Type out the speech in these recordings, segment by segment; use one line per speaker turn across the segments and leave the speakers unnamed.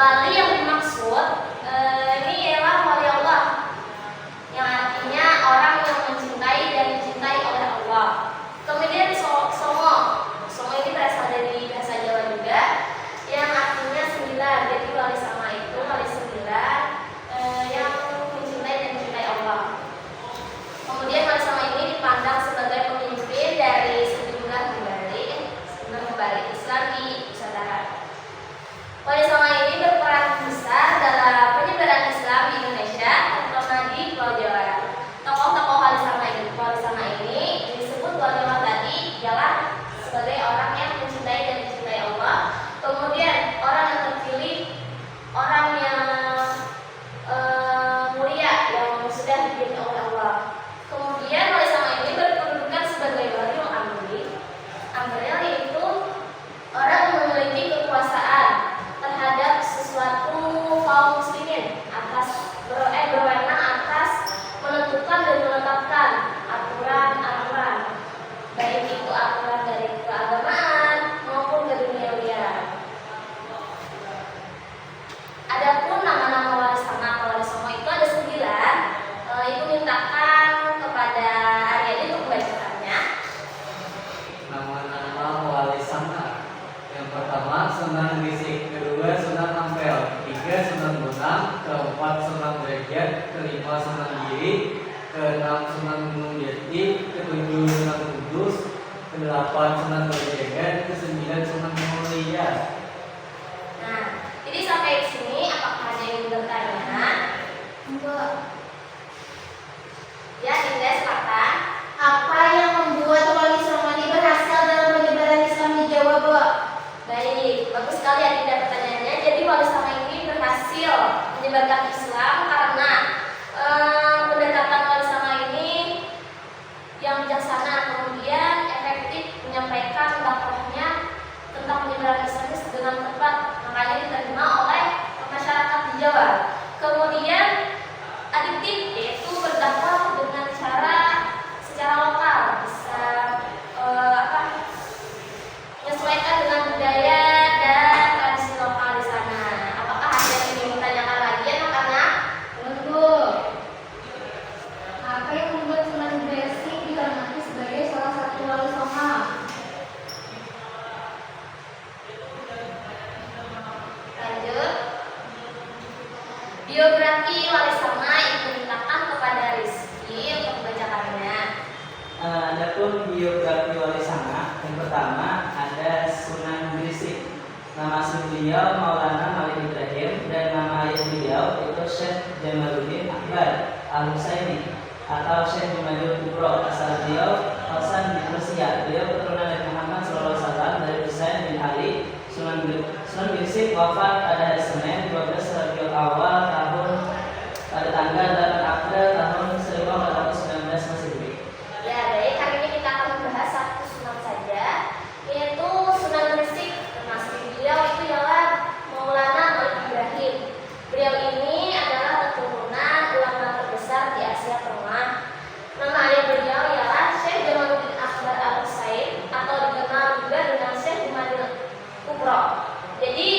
Wali yang dimaksud ini ialah wali Allah, yang artinya orang yang mencintai dan dicintai oleh Allah. Kemudian songo ini berasal dari bahasa Jawa juga, yang artinya 9. Jadi wali sama itu wali 9 yang mencintai dan dicintai Allah. Kemudian wali sama ini dipandang sebagai pemimpin dari sejumlah kembali Islam di Nusantara. Wali sama ini berperan besar dalam penyebaran Islam di Indonesia, terutama di Pulau Jawa. Tokoh-tokoh wali sama ini disebut wali Allah tadi ialah sebagai orang yang mencintai dan dicintai Allah. Kemudian orang yang terpilih, orang yang mulia yang sudah dipilih oleh Allah. Kemudian wali sama ini berkedudukan sebagai wali amril. Amril yaitu orang yang memiliki kekuasaan terhadap sesuatu kaum muslimin berwenang atas menentukan dan menetapkan aturan-aturan, baik itu aturan dari keagamaan maupun keduniawian. Adapun nama-nama wali sama atau wali songo itu ada 9. Ibu mintakan kepada Aryadi untuk membacakannya.
Nama-nama wali sama. Yang pertama Sunan Grisik, kedua Sunan Ampel, ketiga Sunan Bonang, keempat Sunan Derajat, kelima Sunan Giri, keenam Sunan Gunung Jati, ketujuh Sunan Kudus, kedelapan Sunan Kalijaga, kesembilan Sunan Mulia.
Nah, jadi sampai di sini apakah ada yang bertanya? Enggak. Ya, Dinda silakan.
Apa yang membuat wali songo ini berhasil dalam penyebaran Islam di Jawa, Bu?
Baik, bagus sekali ya Dinda pertanyaannya. Jadi wali songo ini berhasil menyebarkan Islam karena pendekatan wali songo ini yang bijaksana, kemudian efektif menyampaikan dakwahnya tentang penyebaran Islam dengan tepat, makanya diterima oleh masyarakat di Jawa. Kemudian adiktif, yaitu berdakwah dengan cara secara lokal, bisa menyesuaikan dengan budaya dan tradisi lokal di sana. Apakah ada yang ingin ditanyakan lagi anak-anak?
Bu, apa yang membuat Sunan Gresik dihormati sebagai salah satu wali songo?
Lanjut. Biografi wali songo ibu mintakan kepada Rizky untuk membacakannya.
Adapun biografi wali songo, yang pertama ada Sunan Grisik. Nama asli beliau Maulana Malik Ibrahim dan nama ayah beliau itu Syekh Jamaluddin Akbar Al-Husaini atau Syekh Jumadil Kubro. Asal beliau Hasan di Persia. Beliau keturunan dari Muhammad SAW dari Husain bin Ali. Sunan Grisik wafat pada hari Senin 12 Rabiul Awal pada tanggal 8 April tahun 1419 Masehi.
Ya, baik. Hari ini kita akan membahas satu sunan saja, yaitu Sunan Gresik. Termasuk beliau itu ialah Maulana Malik Ibrahim. Beliau ini adalah keturunan ulama terbesar di Asia Tengah. Nama ayah beliau ialah Syekh Jamaluddin Akbar Al-Husain atau dikenal juga dengan Syekh Jumadil Kubro. Jadi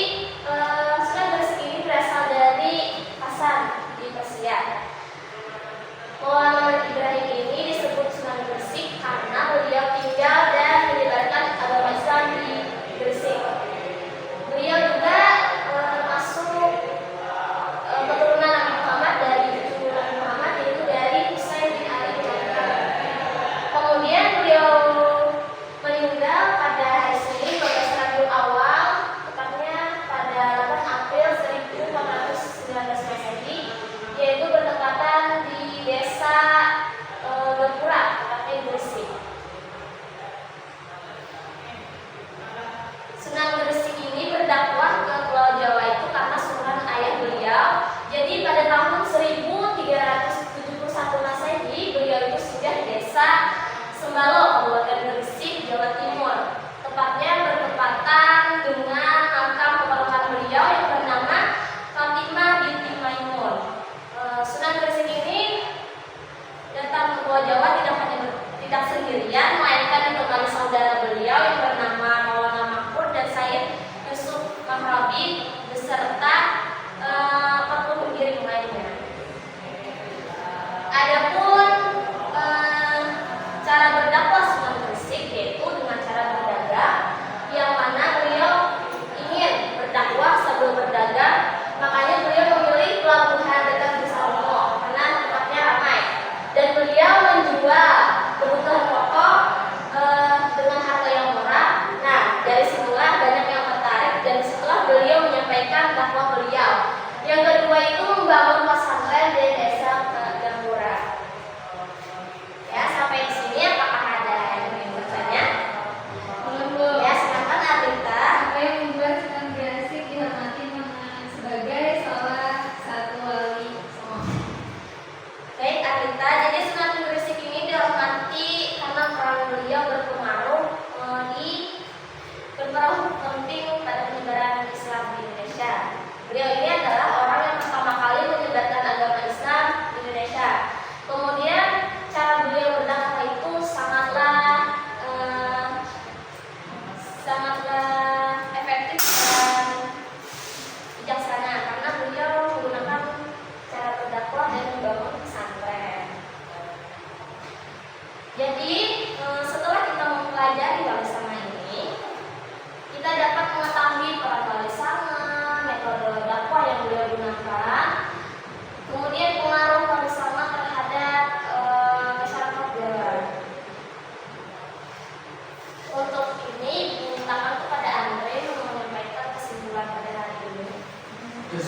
Sunan Gresik ini berasal dari Hasan di Persia. Maulana Malik Ibrahim ini disebut Sunan Gresik karena beliau tinggal dan menyebarkan agama Islam di Gresik. Beliau juga termasuk keturunan Nabi Muhammad dari keturunan Muhammad, yaitu dari Husain bin Ali bin Abi Thalib. Kemudian beliau meninggal pada hari Senin 12 Rabiul Awal, tepatnya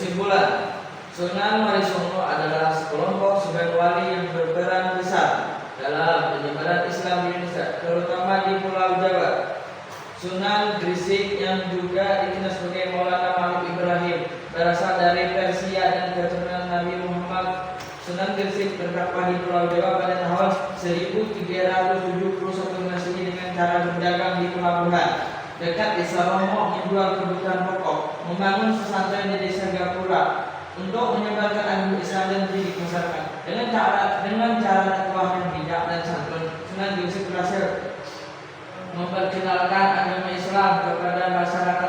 Kesimpulan, Sunan Walisongo adalah sekelompok sunan wali yang berperan besar dalam penyebaran Islam di Indonesia, terutama di Pulau Jawa. Sunan Gresik yang juga dikenal sebagai Maulana Malik Ibrahim berasal dari Persia dan keturunan Nabi Muhammad. Sunan Gresik berdakwah di Pulau Jawa pada tahun 1371 Masehi dengan cara berdagang di pelabuhan dekat desa Romo, menjual kebutuhan pokok, membangun pesantren di desa Gapura untuk menyebarkan agama Islam dan mendidik masyarakat. Dengan cara dakwah yang bijak dan santun, Sunan Gresik berhasil memperkenalkan agama Islam kepada masyarakat